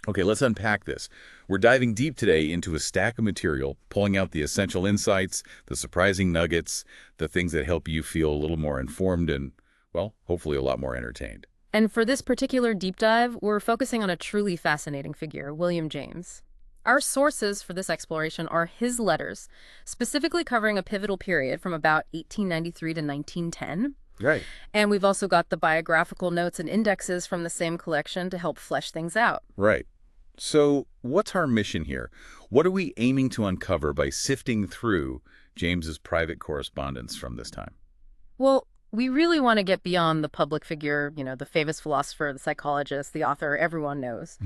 Okay, let's unpack this. We're diving deep today into a stack of material, pulling out the essential insights, the surprising nuggets, the things that help you feel a little more informed and, well, hopefully a lot more entertained. And for this particular deep dive, we're focusing on a truly fascinating figure, William James. Our sources for this exploration are his letters, specifically covering a pivotal period from about 1893 to 1910. Right. And we've also got the biographical notes and indexes from the same collection to help flesh things out. Right. So what's our mission here? What are we aiming to uncover by sifting through James's private correspondence from this time? Well, we really want to get beyond the public figure, the famous philosopher, the psychologist, the author everyone knows.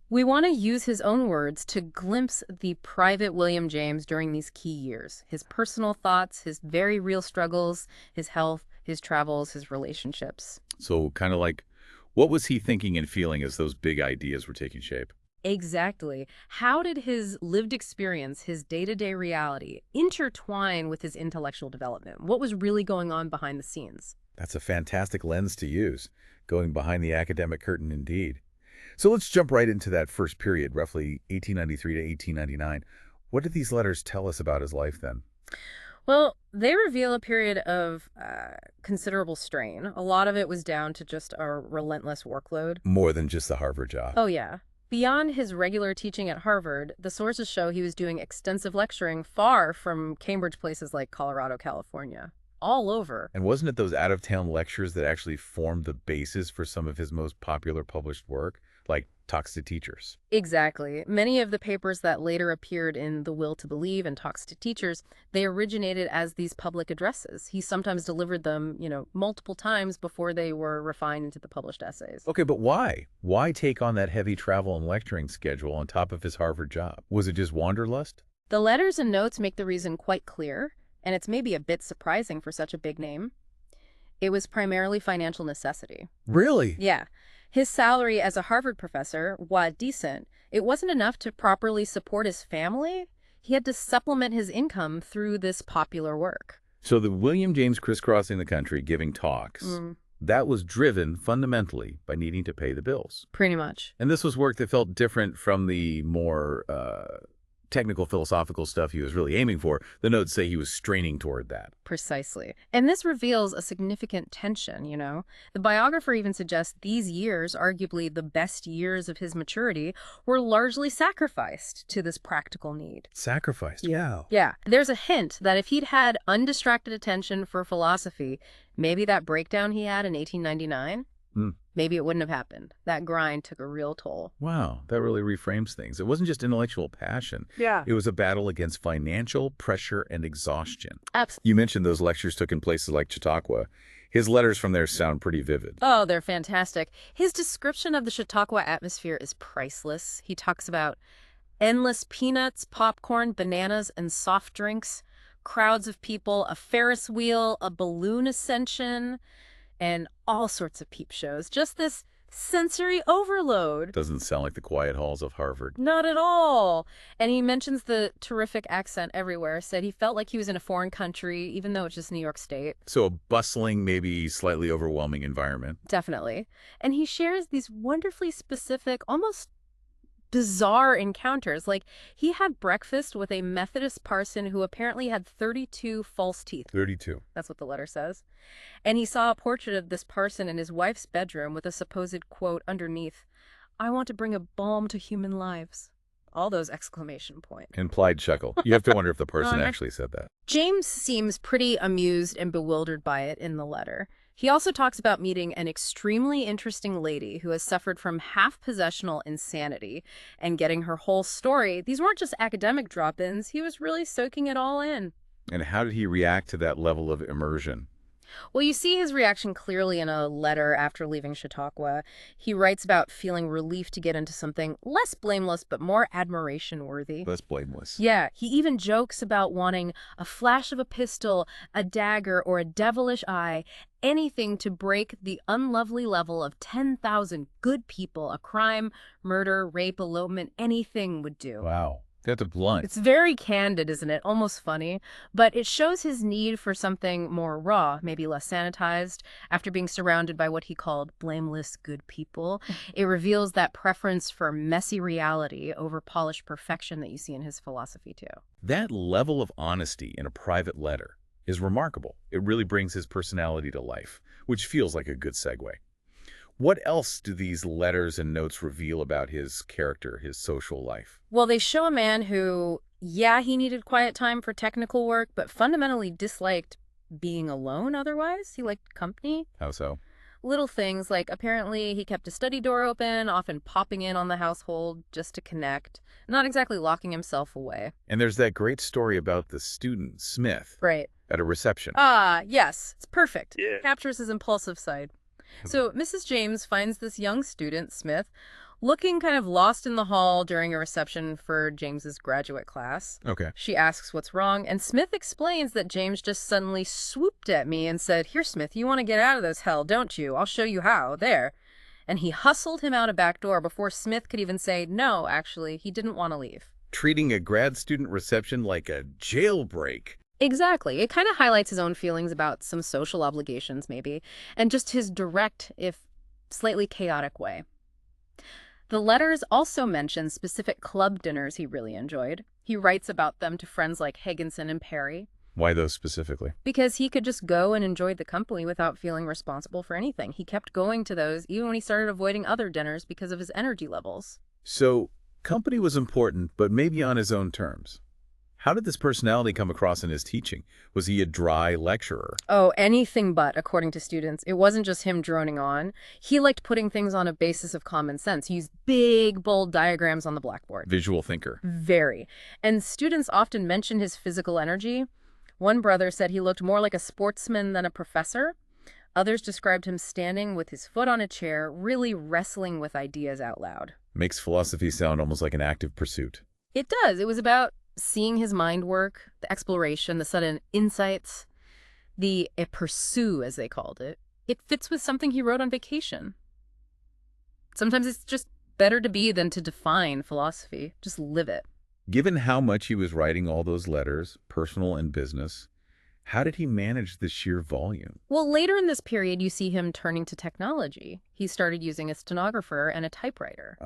We want to use his own words to glimpse the private William James during these key years. His personal thoughts, his very real struggles, his health, his travels, his relationships. So kind of like, what was he thinking and feeling as those big ideas were taking shape? Exactly. How did his lived experience, his day-to-day reality, intertwine with his intellectual development? What was really going on behind the scenes? That's a fantastic lens to use, going behind the academic curtain indeed. So let's jump right into that first period, roughly 1893 to 1899. What did these letters tell us about his life then? Well, they reveal a period of considerable strain. A lot of it was down to just a relentless workload. More than just the Harvard job. Oh, yeah. Beyond his regular teaching at Harvard, the sources show he was doing extensive lecturing far from Cambridge places like Colorado, California, all over. And wasn't it those out-of-town lectures that actually formed the basis for some of his most popular published work, like Talks to Teachers? Exactly. Many of the papers that later appeared in The Will to Believe and Talks to Teachers, they originated as these public addresses. He sometimes delivered them, multiple times before they were refined into the published essays. Okay, but why? Why take on that heavy travel and lecturing schedule on top of his Harvard job? Was it just wanderlust? The letters and notes make the reason quite clear, and it's maybe a bit surprising for such a big name. It was primarily financial necessity. Really? Yeah. His salary as a Harvard professor, while decent, it wasn't enough to properly support his family. He had to supplement his income through this popular work. So the William James crisscrossing the country giving talks, that was driven fundamentally by needing to pay the bills. Pretty much. And this was work that felt different from the more technical philosophical stuff he was really aiming for. The notes say he was straining toward that. Precisely. And this reveals a significant tension, The biographer even suggests these years, arguably the best years of his maturity, were largely sacrificed to this practical need. Sacrificed? Yeah. Yeah. There's a hint that if he'd had undistracted attention for philosophy, maybe that breakdown he had in 1899, maybe it wouldn't have happened. That grind took a real toll. Wow, that really reframes things. It wasn't just intellectual passion. Yeah. It was a battle against financial pressure and exhaustion. Absolutely. You mentioned those lectures took in places like Chautauqua. His letters from there sound pretty vivid. Oh, they're fantastic. His description of the Chautauqua atmosphere is priceless. He talks about endless peanuts, popcorn, bananas, and soft drinks, crowds of people, a Ferris wheel, a balloon ascension, and all sorts of peep shows. Just this sensory overload. Doesn't sound like the quiet halls of Harvard. Not at all. And he mentions the terrific accent everywhere, said he felt like he was in a foreign country, even though it's just New York State. So a bustling, maybe slightly overwhelming environment. Definitely. And he shares these wonderfully specific, almost bizarre encounters. Like, he had breakfast with a Methodist parson who apparently had 32 false teeth. 32. That's what the letter says. And he saw a portrait of this parson in his wife's bedroom with a supposed quote underneath, "I want to bring a balm to human lives." All those exclamation points. Implied chuckle. You have to wonder if the person actually said that. James seems pretty amused and bewildered by it in the letter. He also talks about meeting an extremely interesting lady who has suffered from half-possessional insanity and getting her whole story. These weren't just academic drop-ins. He was really soaking it all in. And how did he react to that level of immersion? Well, you see his reaction clearly in a letter after leaving Chautauqua. He writes about feeling relief to get into something less blameless but more admiration-worthy. Less blameless. Yeah, he even jokes about wanting a flash of a pistol, a dagger, or a devilish eye, anything to break the unlovely level of 10,000 good people. A crime, murder, rape, elopement, anything would do. Wow. That's blunt. It's very candid, isn't it? Almost funny. But it shows his need for something more raw, maybe less sanitized. After being surrounded by what he called blameless good people, it reveals that preference for messy reality over polished perfection that you see in his philosophy, too. That level of honesty in a private letter is remarkable. It really brings his personality to life, which feels like a good segue. What else do these letters and notes reveal about his character, his social life? Well, they show a man who, yeah, he needed quiet time for technical work, but fundamentally disliked being alone otherwise. He liked company. How so? Little things like apparently he kept his study door open, often popping in on the household just to connect, not exactly locking himself away. And there's that great story about the student, Smith, Right. at a reception. Ah, yes, it's perfect. Yeah. Captures his impulsive side. So Mrs. James finds this young student, Smith, looking kind of lost in the hall during a reception for James's graduate class. Okay. She asks what's wrong, and Smith explains that James just suddenly swooped at me and said, "Here, Smith, you want to get out of this hell, don't you? I'll show you how. There." And he hustled him out a back door before Smith could even say, no, actually, he didn't want to leave. Treating a grad student reception like a jailbreak. Exactly. It kind of highlights his own feelings about some social obligations, maybe, and just his direct, if slightly chaotic way. The letters also mention specific club dinners he really enjoyed. He writes about them to friends like Higginson and Perry. Why those specifically? Because he could just go and enjoy the company without feeling responsible for anything. He kept going to those even when he started avoiding other dinners because of his energy levels. So, company was important, but maybe on his own terms. How did this personality come across in his teaching? Was he a dry lecturer? Oh, anything but, according to students. It wasn't just him droning on. He liked putting things on a basis of common sense. He used big, bold diagrams on the blackboard. Visual thinker. Very. And students often mention his physical energy. One brother said he looked more like a sportsman than a professor. Others described him standing with his foot on a chair, really wrestling with ideas out loud. Makes philosophy sound almost like an active pursuit. It does. It was about seeing his mind work, the exploration, the sudden insights, the pursue, as they called it. It fits with something he wrote on vacation. Sometimes it's just better to be than to define philosophy. Just live it. Given how much he was writing all those letters, personal and business, how did he manage the sheer volume? Well, later in this period, you see him turning to technology. He started using a stenographer and a typewriter.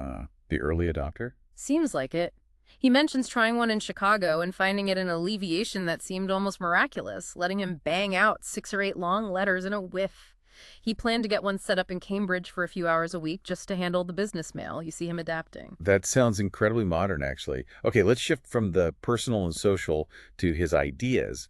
The early adopter? Seems like it. He mentions trying one in Chicago and finding it an alleviation that seemed almost miraculous, letting him bang out 6 or 8 long letters in a whiff. He planned to get one set up in Cambridge for a few hours a week just to handle the business mail. You see him adapting. That sounds incredibly modern, actually. Okay, let's shift from the personal and social to his ideas.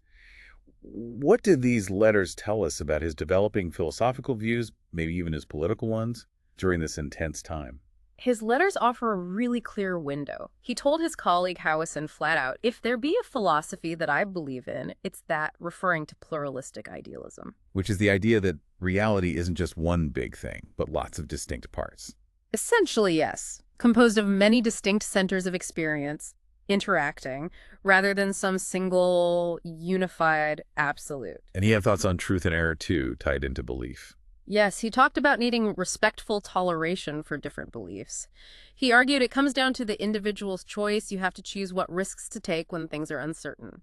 What do these letters tell us about his developing philosophical views, maybe even his political ones, during this intense time? His letters offer a really clear window. He told his colleague Howison flat out, if there be a philosophy that I believe in, it's that, referring to pluralistic idealism. Which is the idea that reality isn't just one big thing, but lots of distinct parts. Essentially, yes. Composed of many distinct centers of experience, interacting, rather than some single, unified absolute. And he had thoughts on truth and error, too, tied into belief. Yes, he talked about needing respectful toleration for different beliefs. He argued it comes down to the individual's choice. You have to choose what risks to take when things are uncertain.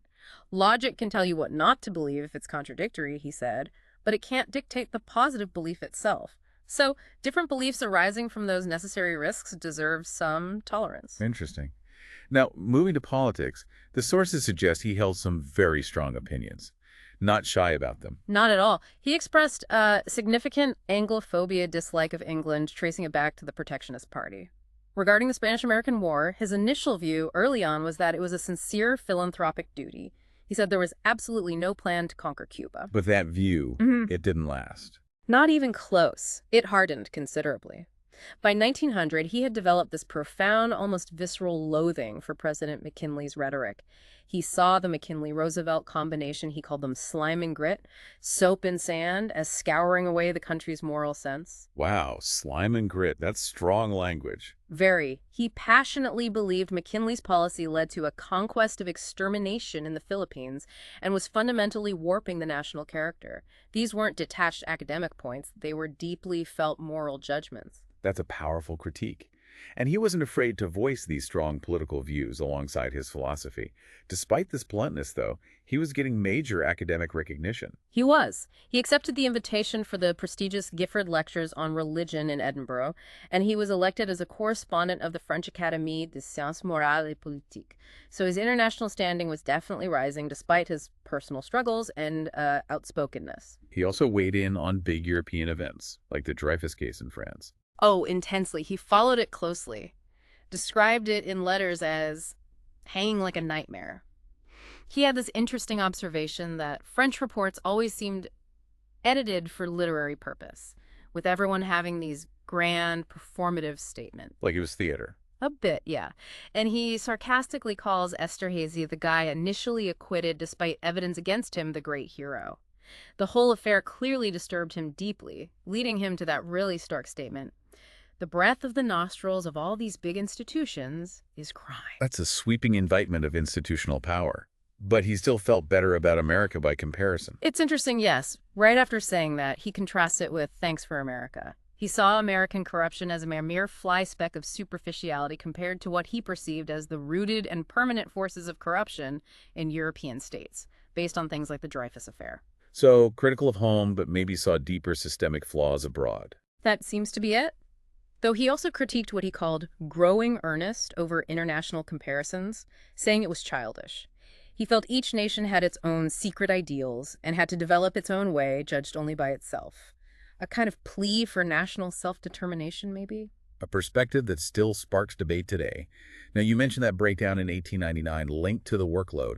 Logic can tell you what not to believe if it's contradictory, he said, but it can't dictate the positive belief itself. So different beliefs arising from those necessary risks deserve some tolerance. Interesting. Now, moving to politics, the sources suggest he held some very strong opinions. Not shy about them. Not at all. He expressed a significant Anglophobia dislike of England, tracing it back to the Protectionist Party. Regarding the Spanish-American War, his initial view early on was that it was a sincere philanthropic duty. He said there was absolutely no plan to conquer Cuba. But that view, it didn't last. Not even close. It hardened considerably. By 1900, he had developed this profound, almost visceral loathing for President McKinley's rhetoric. He saw the McKinley-Roosevelt combination, he called them slime and grit, soap and sand, as scouring away the country's moral sense. Wow, slime and grit, that's strong language. Very. He passionately believed McKinley's policy led to a conquest of extermination in the Philippines and was fundamentally warping the national character. These weren't detached academic points, they were deeply felt moral judgments. That's a powerful critique. And he wasn't afraid to voice these strong political views alongside his philosophy. Despite this bluntness, though, he was getting major academic recognition. He was. He accepted the invitation for the prestigious Gifford Lectures on Religion in Edinburgh, and he was elected as a correspondent of the French Académie des Sciences Morales et Politiques. So his international standing was definitely rising despite his personal struggles and outspokenness. He also weighed in on big European events, like the Dreyfus case in France. Oh, intensely. He followed it closely, described it in letters as hanging like a nightmare. He had this interesting observation that French reports always seemed edited for literary purpose, with everyone having these grand, performative statements. Like it was theater. A bit, yeah. And he sarcastically calls Esterhazy, the guy initially acquitted despite evidence against him, the great hero. The whole affair clearly disturbed him deeply, leading him to that really stark statement: the breath of the nostrils of all these big institutions is crime. That's a sweeping indictment of institutional power. But he still felt better about America by comparison. It's interesting, yes. Right after saying that, he contrasts it with Thanks for America. He saw American corruption as a mere fly speck of superficiality compared to what he perceived as the rooted and permanent forces of corruption in European states, based on things like the Dreyfus affair. So, critical of home, but maybe saw deeper systemic flaws abroad. That seems to be it. Though he also critiqued what he called growing earnest over international comparisons, saying it was childish. He felt each nation had its own secret ideals and had to develop its own way, judged only by itself. A kind of plea for national self-determination, maybe? A perspective that still sparks debate today. Now, you mentioned that breakdown in 1899 linked to the workload.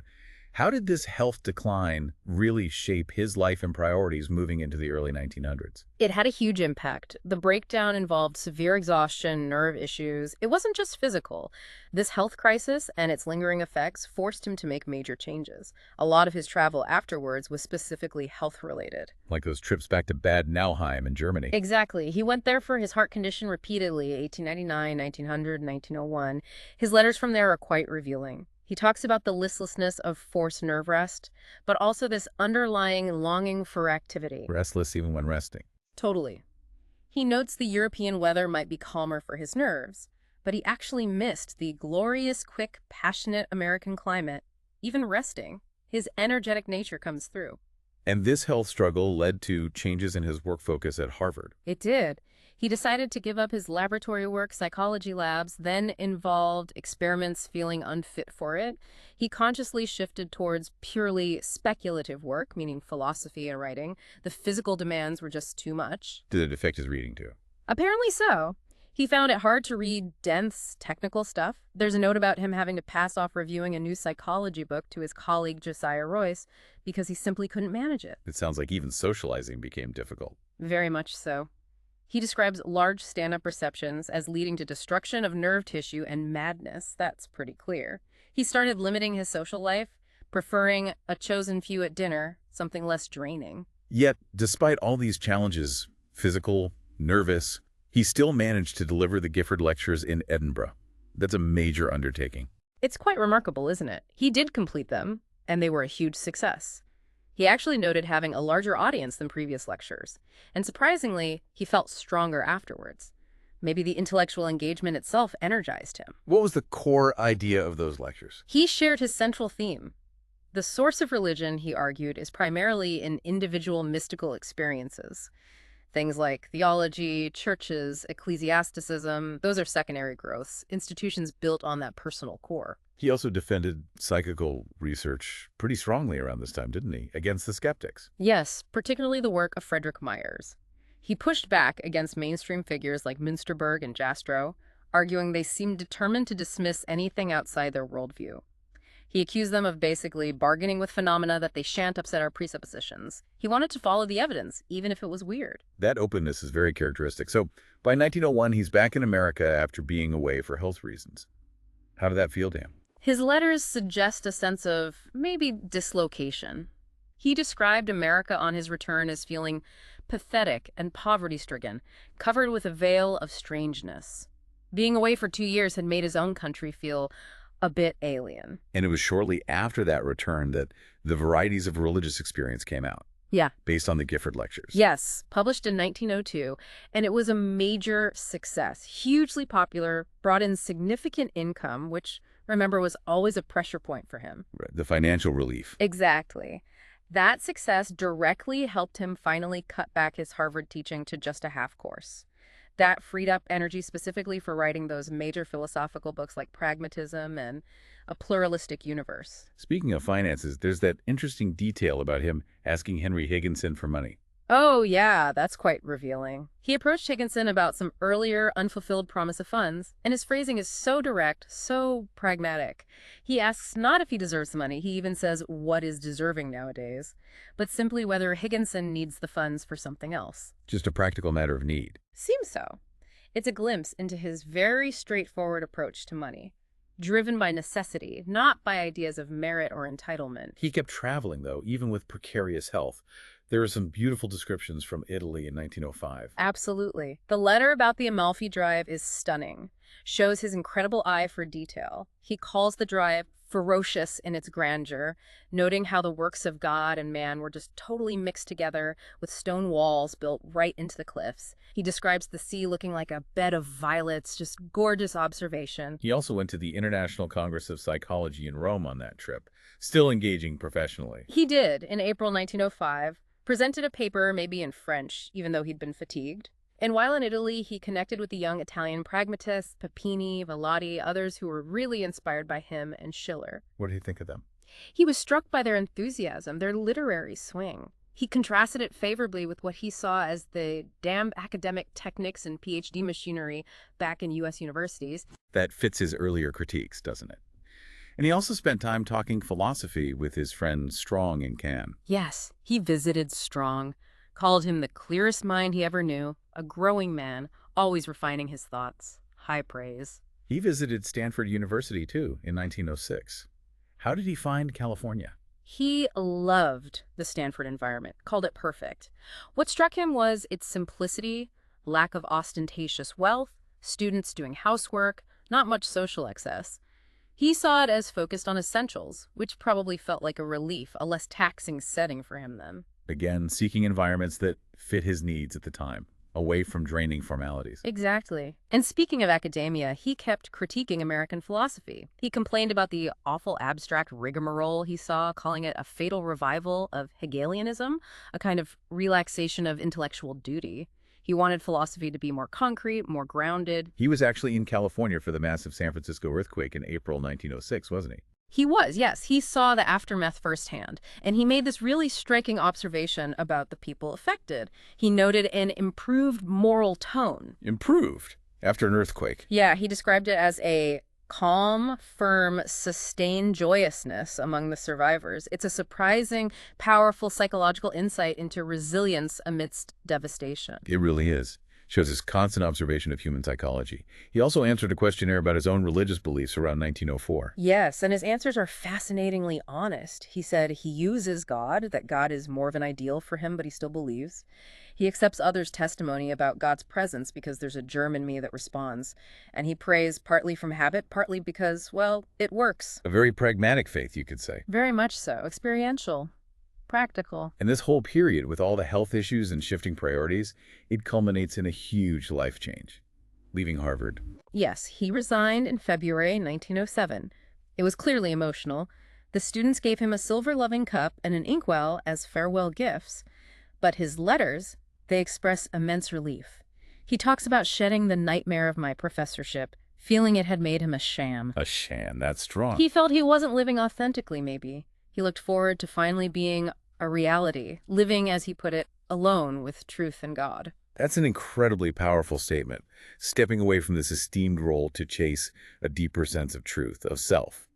How did this health decline really shape his life and priorities moving into the early 1900s? It had a huge impact. The breakdown involved severe exhaustion, nerve issues. It wasn't just physical. This health crisis and its lingering effects forced him to make major changes. A lot of his travel afterwards was specifically health-related. Like those trips back to Bad Nauheim in Germany. Exactly. He went there for his heart condition repeatedly, 1899, 1900, 1901. His letters from there are quite revealing. He talks about the listlessness of forced nerve rest, but also this underlying longing for activity. Restless even when resting. Totally. He notes the European weather might be calmer for his nerves, but he actually missed the glorious, quick, passionate American climate. Even resting, his energetic nature comes through. And this health struggle led to changes in his work focus at Harvard. It did. He decided to give up his laboratory work, psychology labs, then involved experiments feeling unfit for it. He consciously shifted towards purely speculative work, meaning philosophy and writing. The physical demands were just too much. Did it affect his reading too? Apparently so. He found it hard to read dense, technical stuff. There's a note about him having to pass off reviewing a new psychology book to his colleague Josiah Royce because he simply couldn't manage it. It sounds like even socializing became difficult. Very much so. He describes large stand-up receptions as leading to destruction of nerve tissue and madness. That's pretty clear. He started limiting his social life, preferring a chosen few at dinner, something less draining. Yet, despite all these challenges, physical, nervous, he still managed to deliver the Gifford Lectures in Edinburgh. That's a major undertaking. It's quite remarkable, isn't it? He did complete them, and they were a huge success. He actually noted having a larger audience than previous lectures, and surprisingly, he felt stronger afterwards. Maybe the intellectual engagement itself energized him. What was the core idea of those lectures? He shared his central theme. The source of religion, he argued, is primarily in individual mystical experiences. Things like theology, churches, ecclesiasticism, those are secondary growths, institutions built on that personal core. He also defended psychical research pretty strongly around this time, didn't he? Against the skeptics. Yes, particularly the work of Frederick Myers. He pushed back against mainstream figures like Münsterberg and Jastrow, arguing they seemed determined to dismiss anything outside their worldview. He accused them of basically bargaining with phenomena that they shan't upset our presuppositions. He wanted to follow the evidence, even if it was weird. That openness is very characteristic. So by 1901, he's back in America after being away for health reasons. How did that feel to him? His letters suggest a sense of, maybe, dislocation. He described America on his return as feeling pathetic and poverty-stricken, covered with a veil of strangeness. Being away for 2 years had made his own country feel a bit alien. And it was shortly after that return that the varieties of religious experience came out. Yeah. based on the Gifford Lectures. Yes, published in 1902, and it was a major success. Hugely popular, brought in significant income, which, remember, was always a pressure point for him. Right, the financial relief. Exactly. That success directly helped him finally cut back his Harvard teaching to just a half course. That freed up energy specifically for writing those major philosophical books like Pragmatism and A Pluralistic Universe. Speaking of finances, there's that interesting detail about him asking Henry Higginson for money. Oh, yeah, that's quite revealing. He approached Higginson about some earlier unfulfilled promise of funds, and his phrasing is so direct, so pragmatic. He asks not if he deserves the money, he even says what is deserving nowadays, but simply whether Higginson needs the funds for something else. Just a practical matter of need. Seems so. It's a glimpse into his very straightforward approach to money, driven by necessity, not by ideas of merit or entitlement. He kept traveling, though, even with precarious health. There are some beautiful descriptions from Italy in 1905. Absolutely. The letter about the Amalfi Drive is stunning. Shows his incredible eye for detail. He calls the drive ferocious in its grandeur, noting how the works of God and man were just totally mixed together with stone walls built right into the cliffs. He describes the sea looking like a bed of violets, just gorgeous observation. He also went to the International Congress of Psychology in Rome on that trip, still engaging professionally. He did, in April 1905, presented a paper maybe in French, even though he'd been fatigued. And while in Italy, he connected with the young Italian pragmatists, Papini, Velati, others who were really inspired by him and Schiller. What do you think of them? He was struck by their enthusiasm, their literary swing. He contrasted it favorably with what he saw as the damn academic techniques and PhD machinery back in U.S. universities. That fits his earlier critiques, doesn't it? And he also spent time talking philosophy with his friend Strong in Cannes. Yes, he visited Strong, called him the clearest mind he ever knew, a growing man, always refining his thoughts. High praise. He visited Stanford University, too, in 1906. How did he find California? He loved the Stanford environment, called it perfect. What struck him was its simplicity, lack of ostentatious wealth, students doing housework, not much social excess. He saw it as focused on essentials, which probably felt like a relief, a less taxing setting for him then. Again, seeking environments that fit his needs at the time, away from draining formalities. Exactly. And speaking of academia, he kept critiquing American philosophy. He complained about the awful abstract rigmarole he saw, calling it a fatal revival of Hegelianism, a kind of relaxation of intellectual duty. He wanted philosophy to be more concrete, more grounded. He was actually in California for the massive San Francisco earthquake in April 1906, wasn't he? He was, yes. He saw the aftermath firsthand, and he made this really striking observation about the people affected. He noted an improved moral tone. Improved after an earthquake. Yeah, he described it as a calm, firm, sustained joyousness among the survivors. It's a surprising, powerful psychological insight into resilience amidst devastation. It really is. Shows his constant observation of human psychology. He also answered a questionnaire about his own religious beliefs around 1904. Yes, and his answers are fascinatingly honest. He said he uses God, that God is more of an ideal for him, but he still believes. He accepts others' testimony about God's presence because there's a germ in me that responds. And he prays partly from habit, partly because, well, it works. A very pragmatic faith, you could say. Very much so. Experiential. Practical. And this whole period, with all the health issues and shifting priorities, it culminates in a huge life change. Leaving Harvard. Yes, he resigned in February 1907. It was clearly emotional. The students gave him a silver loving cup and an inkwell as farewell gifts. But his letters, they express immense relief. He talks about shedding the nightmare of my professorship, feeling it had made him a sham. A sham, that's strong. He felt he wasn't living authentically, maybe. He looked forward to finally being a reality, living, as he put it, alone with truth and God. That's an incredibly powerful statement, stepping away from this esteemed role to chase a deeper sense of truth, of self.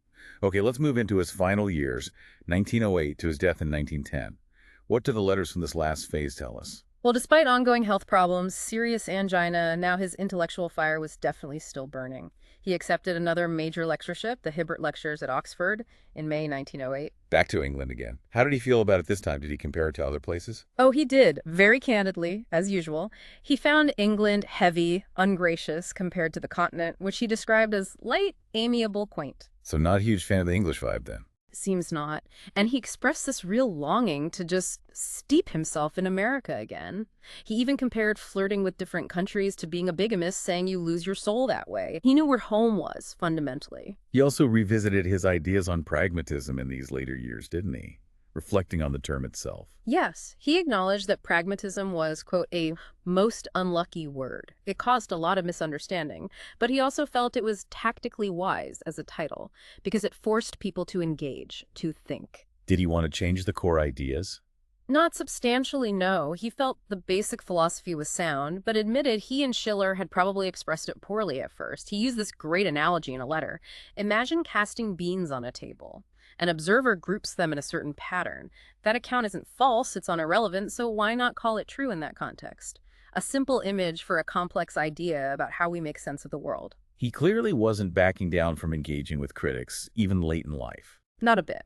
Okay, let's move into his final years, 1908 to his death in 1910. What do the letters from this last phase tell us? Well, despite ongoing health problems, serious angina, now his intellectual fire was definitely still burning. He accepted another major lectureship, the Hibbert Lectures at Oxford, in May 1908. Back to England again. How did he feel about it this time? Did he compare it to other places? Oh, he did, very candidly, as usual. He found England heavy, ungracious compared to the continent, which he described as light, amiable, quaint. So not a huge fan of the English vibe then. Seems not. And he expressed this real longing to just steep himself in America again. He even compared flirting with different countries to being a bigamist, saying you lose your soul that way. He knew where home was, fundamentally. He also revisited his ideas on pragmatism in these later years, didn't he? Reflecting on the term itself. Yes, he acknowledged that pragmatism was, quote, a most unlucky word. It caused a lot of misunderstanding, but he also felt it was tactically wise as a title because it forced people to engage, to think. Did he want to change the core ideas? Not substantially, no. He felt the basic philosophy was sound, but admitted he and Schiller had probably expressed it poorly at first. He used this great analogy in a letter. Imagine casting beans on a table. An observer groups them in a certain pattern. That account isn't false, it's irrelevant, so why not call it true in that context? A simple image for a complex idea about how we make sense of the world. He clearly wasn't backing down from engaging with critics, even late in life. Not a bit.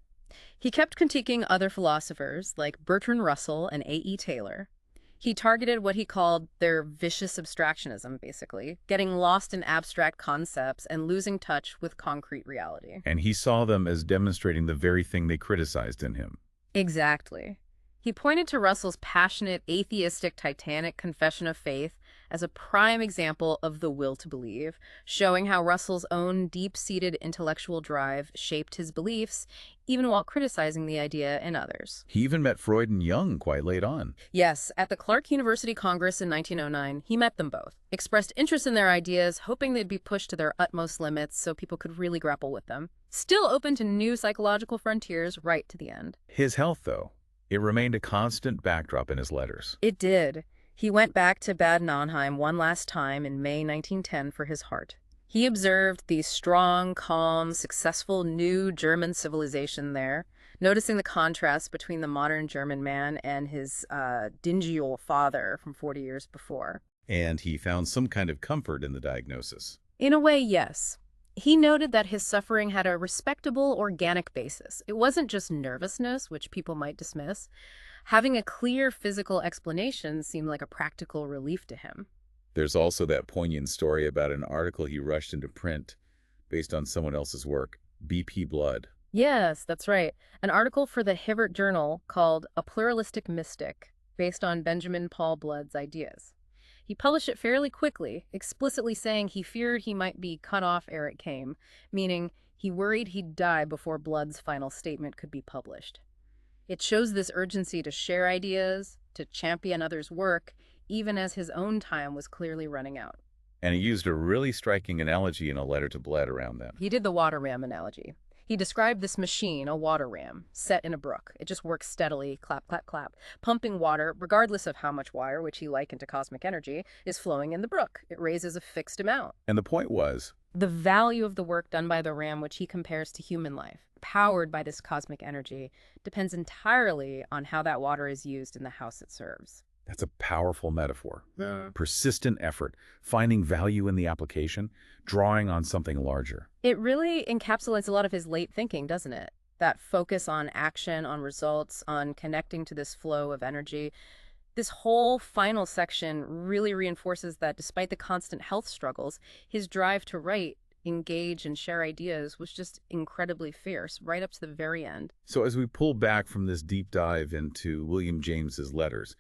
He kept critiquing other philosophers like Bertrand Russell and A.E. Taylor. He targeted what he called their vicious abstractionism, basically, getting lost in abstract concepts and losing touch with concrete reality. And he saw them as demonstrating the very thing they criticized in him. Exactly. He pointed to Russell's passionate, atheistic, titanic confession of faith as a prime example of the will to believe, showing how Russell's own deep-seated intellectual drive shaped his beliefs, even while criticizing the idea in others. He even met Freud and Jung quite late on. Yes, at the Clark University Congress in 1909, he met them both, expressed interest in their ideas, hoping they'd be pushed to their utmost limits so people could really grapple with them. Still open to new psychological frontiers right to the end. His health, though, it remained a constant backdrop in his letters. It did. He went back to Bad Nauheim one last time in May 1910 for his heart. He observed the strong, calm, successful new German civilization there, noticing the contrast between the modern German man and his dingy old father from 40 years before. And he found some kind of comfort in the diagnosis. In a way, yes. He noted that his suffering had a respectable, organic basis. It wasn't just nervousness, which people might dismiss. Having a clear physical explanation seemed like a practical relief to him. There's also that poignant story about an article he rushed into print based on someone else's work, BP Blood. Yes, that's right. An article for the Hibbert Journal called A Pluralistic Mystic, based on Benjamin Paul Blood's ideas. He published it fairly quickly, explicitly saying he feared he might be cut off ere it came, meaning he worried he'd die before Blood's final statement could be published. It shows this urgency to share ideas, to champion others' work, even as his own time was clearly running out. And he used a really striking analogy in a letter to Blood around that. He did the water ram analogy. He described this machine, a water ram, set in a brook. It just works steadily, clap, clap, clap, pumping water, regardless of how much wire, which he likened to cosmic energy, is flowing in the brook. It raises a fixed amount. And the point was, The value of the work done by the ram, which he compares to human life, powered by this cosmic energy, depends entirely on how that water is used in the house it serves. that's a powerful metaphor. Persistent effort, finding value in the application, drawing on something larger. It really encapsulates a lot of his late thinking, doesn't it? That focus on action, on results, on connecting to this flow of energy. This whole final section really reinforces that despite the constant health struggles, his drive to write, engage, and share ideas was just incredibly fierce, right up to the very end. So as we pull back from this deep dive into William James's letters,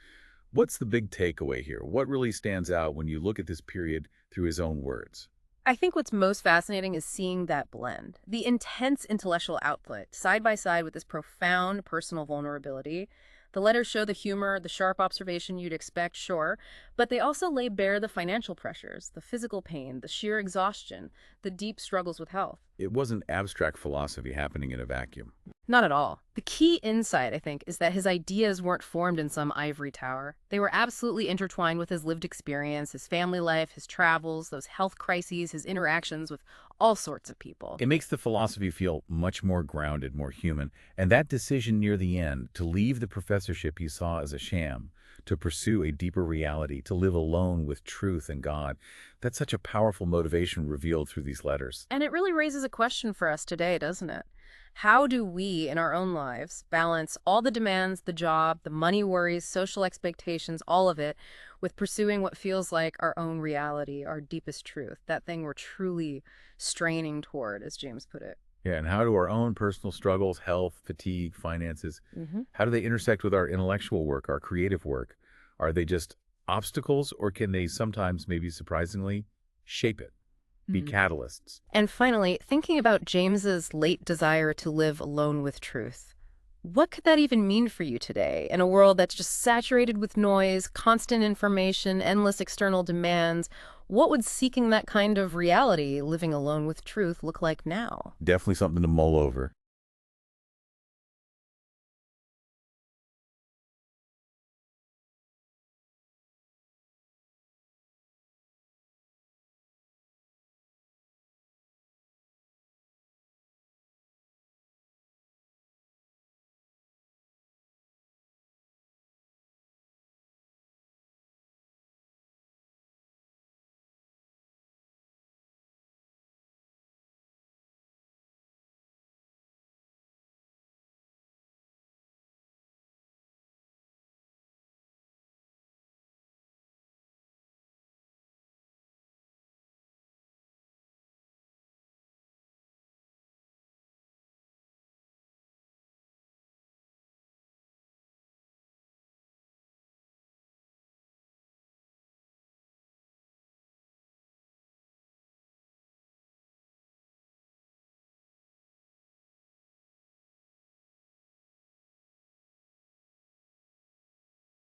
what's the big takeaway here? What really stands out when you look at this period through his own words? I think what's most fascinating is seeing that blend. The intense intellectual output, side by side with this profound personal vulnerability. The letters show the humor, the sharp observation you'd expect, sure, but they also lay bare the financial pressures, the physical pain, the sheer exhaustion, the deep struggles with health. It wasn't abstract philosophy happening in a vacuum. Not at all. The key insight, I think, is that his ideas weren't formed in some ivory tower. They were absolutely intertwined with his lived experience, his family life, his travels, those health crises, his interactions with all sorts of people. It makes the philosophy feel much more grounded, more human, and that decision near the end to leave the professorship he saw as a sham, to pursue a deeper reality, to live alone with truth and God, that's such a powerful motivation revealed through these letters. And it really raises a question for us today, doesn't it? How do we, in our own lives, balance all the demands, the job, the money worries, social expectations, all of it, with pursuing what feels like our own reality, our deepest truth, that thing we're truly straining toward, as James put it? Yeah, and how do our own personal struggles, health, fatigue, finances, Hmm. how do they intersect with our intellectual work, our creative work? Are they just obstacles, or can they sometimes, maybe surprisingly, shape it, be catalysts? And finally, thinking about James's late desire to live alone with truth. What could that even mean for you today in a world that's just saturated with noise, constant information, endless external demands? What would seeking that kind of reality, living alone with truth, look like now? Definitely something to mull over.